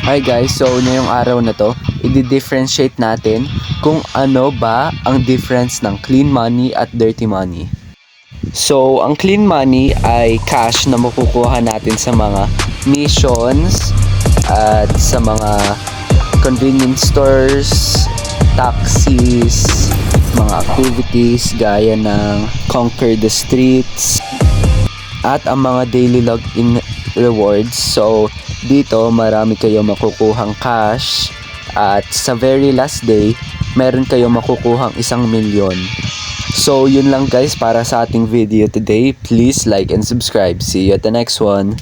Hi guys, so ngayong araw na to, i-differentiate natin kung ano ba ang difference ng clean money at dirty money. So, ang clean money ay cash na makukuha natin sa mga missions at sa mga convenience stores, taxis, mga activities gaya ng Conquer the Streets, at ang mga daily login rewards. So, dito marami kayo makukuhang cash at sa very last day, meron kayo makukuhang 1,000,000. So, yun lang guys para sa ating video today. Please like and subscribe. See you at the next one.